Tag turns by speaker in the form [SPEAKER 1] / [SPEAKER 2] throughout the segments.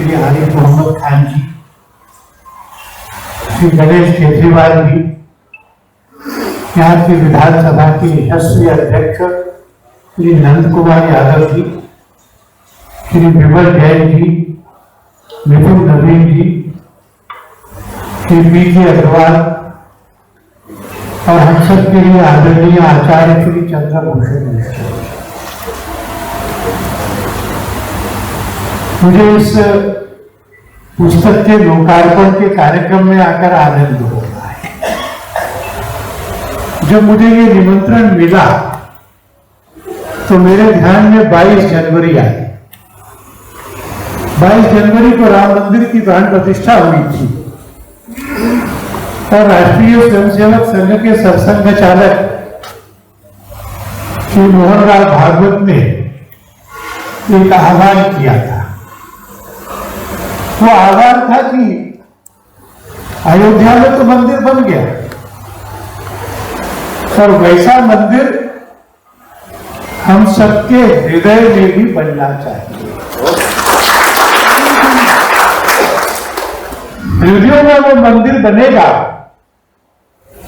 [SPEAKER 1] श्री आरिफ मोहम्मद खान जी, श्री गणेश केजरीवाल जी, यहाँ के विधानसभा के यशस्वी अध्यक्ष श्री नंद कुमार यादव जी, श्री विमल जैन जी, निपुण नवीन जी, श्री पी.के. अग्रवाल और हम सब के लिए आदरणीय आचार्य श्री चंद्रभूषण मिश्र। मुझे इस पुस्तक के लोकार्पण के कार्यक्रम में आकर आनंद हो रहा है। जब मुझे ये निमंत्रण मिला तो मेरे ध्यान में 22 जनवरी आई। 22 जनवरी को राम मंदिर की प्राण प्रतिष्ठा हुई थी और राष्ट्रीय स्वयंसेवक संघ के सरसंघ चालक श्री मोहन लाल भागवत ने एक आह्वान किया था। वो आह्वान था कि अयोध्या में तो मंदिर बन गया और वैसा मंदिर हम सबके हृदय में भी बनना चाहिए। हृदयों में वो मंदिर बनेगा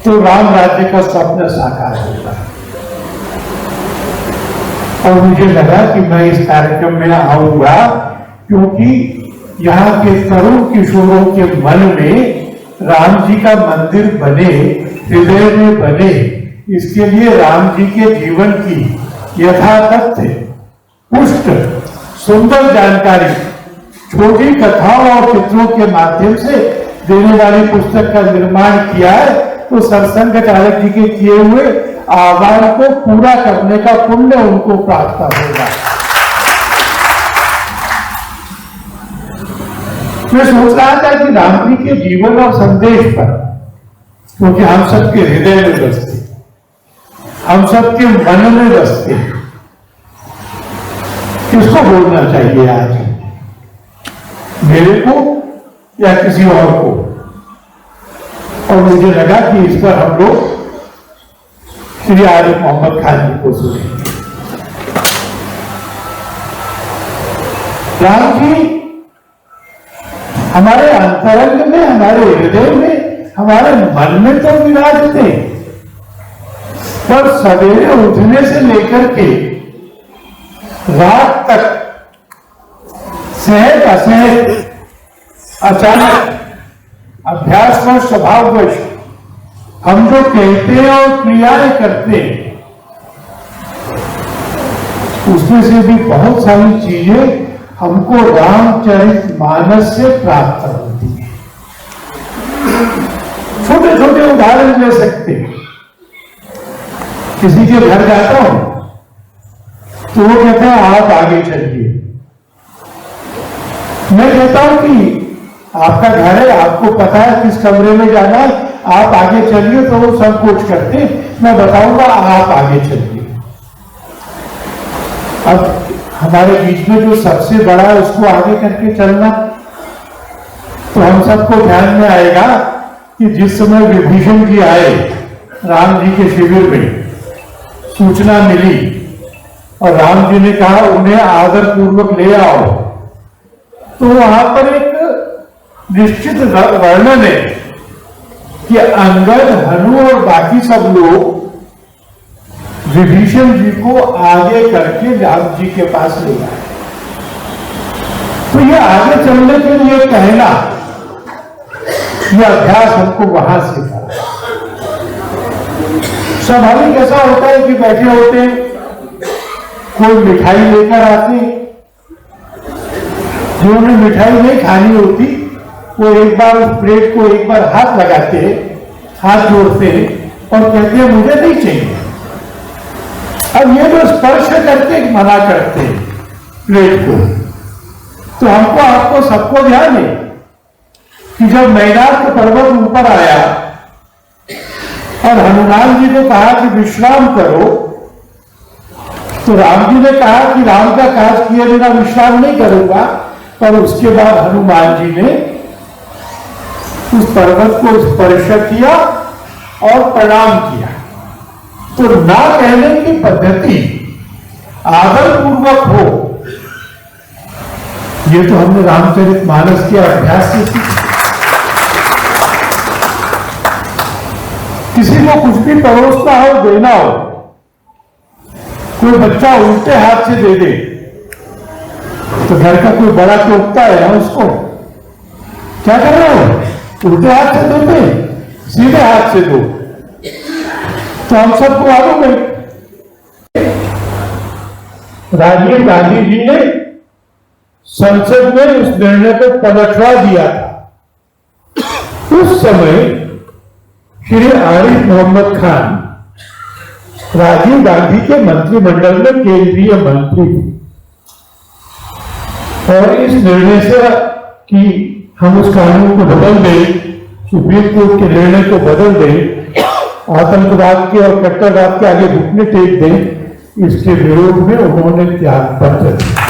[SPEAKER 1] तो राम राज्य का स्वप्न साकार होगा। और मुझे लगा कि मैं इस कार्यक्रम में आऊंगा क्योंकि यहाँ के तरुण किशोरों के मन में राम जी का मंदिर बने, हृदय में बने, इसके लिए राम जी के जीवन की यथातथ्य पुष्ट सुंदर जानकारी छोटी कथाओं और चित्रों के माध्यम से देने वाली पुस्तक का निर्माण किया है। तो सरसंघ चालक जी के किए हुए आह्वान को पूरा करने का पुण्य उनको प्राप्त होगा। मैं सोच रहा था कि राम जी के जीवन और संदेश पर, क्योंकि हम सबके हृदय में बसते, हम सबके मन में बसते, किसको बोलना चाहिए आज, मेरे को या किसी और को। और मुझे लगा कि इस पर हम लोग श्री आरिफ मोहम्मद खान जी को सुनेंगे। राम जी हमारे अंतरंग में, हमारे हृदय में, हमारे मन में तो विराजते, पर सवेरे उठने से लेकर के रात तक सहज असहज, अचानक, अभ्यास और स्वभाववश हम जो कहते हैं और क्रियाएं करते हैं, उसमें से भी बहुत सारी चीजें हमको रामचरितमानस से प्राप्त होती है। छोटे छोटे उदाहरण ले सकते हैं। किसी के घर जाता हूं तो वो कहते हैं आप आगे चलिए। मैं कहता हूं कि आपका घर है, आपको पता है किस कमरे में जाना है, आप आगे चलिए, तो वो संकोच करते, मैं बताऊंगा आप आगे चलिए। अब हमारे बीच में जो सबसे बड़ा है उसको आगे करके चलना, तो हम सबको ध्यान में आएगा कि जिस समय विभीषण जी आए राम जी के शिविर में, सूचना मिली और राम जी ने कहा उन्हें आदर पूर्वक ले आओ, तो वहां पर एक निश्चित वर्णन है कि अंगद, हनु और बाकी सब लोग विभीषण जी को आगे करके राम जी के पास ले आए। तो ये आगे चलने के लिए कहना, यह अभ्यास हमको वहां से करा। स्वाभाविक ऐसा होता है कि बैठे होते, कोई मिठाई लेकर आते, जिन्होंने मिठाई नहीं खानी होती वो एक बार उस प्लेट को एक बार हाथ लगाते, हाथ जोड़ते और कहते हैं मुझे नहीं चाहिए। अब ये जो स्पर्श करके मना करते प्लेट को, तो हमको आपको सबको ध्यान है कि जब मैदान का पर्वत ऊपर आया और हनुमान जी ने कहा कि विश्राम करो, तो राम जी ने कहा कि राम का काज किए बिना विश्राम नहीं करूंगा। पर उसके बाद हनुमान जी ने उस पर्वत को स्पर्श किया और प्रणाम किया। तो ना कहने की पद्धति आदर पूर्वक हो, ये तो हमने रामचरितमानस के अभ्यास से सीखा। किसी को कुछ भी परोसना हो, देना हो, कोई बच्चा उल्टे हाथ से दे दे तो घर का कोई बड़ा टोकता है उसको, क्या कर रहे हो, उल्टे हाथ से देते, सीधे हाथ से दो। तो हम सबको मालूम है राजीव गांधी जी ने संसद में उस निर्णय को पलटवा दिया था। उस समय श्री आरिफ मोहम्मद खान राजीव गांधी के मंत्रिमंडल में केंद्रीय मंत्री थे और इस निर्णय से कि हम उस कानून को बदल दें, सुप्रीम कोर्ट के निर्णय को बदल दें, आतंकवाद के और कट्टरवाद के आगे घुटने टेक दें, इसके विरोध में उन्होंने त्याग पत्र दिया।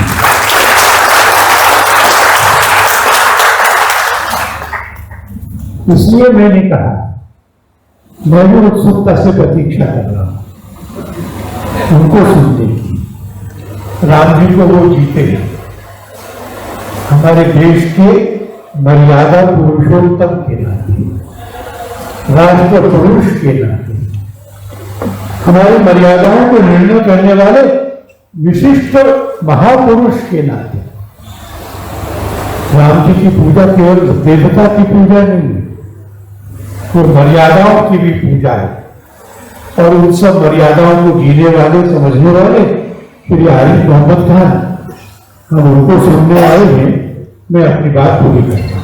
[SPEAKER 1] इसलिए मैंने कहा मैं भी उत्सुकता से प्रतीक्षा कर रहा हूं उनको सुनने की। राम जी को वो जीते, हमारे देश के मर्यादा पुरुषोत्तम के नाते, राष्ट्र पुरुष के नाते, हमारी मर्यादाओं को निर्णय करने वाले विशिष्ट महापुरुष के नाते राम जी की पूजा केवल देवता की पूजा नहीं है, वो मर्यादाओं की भी पूजा है। और उन सब मर्यादाओं को जीने वाले, समझने वाले श्री आरिफ मोहम्मद खान, हम उनको सुनने आए हैं। मैं अपनी बात पूरी करता हूं।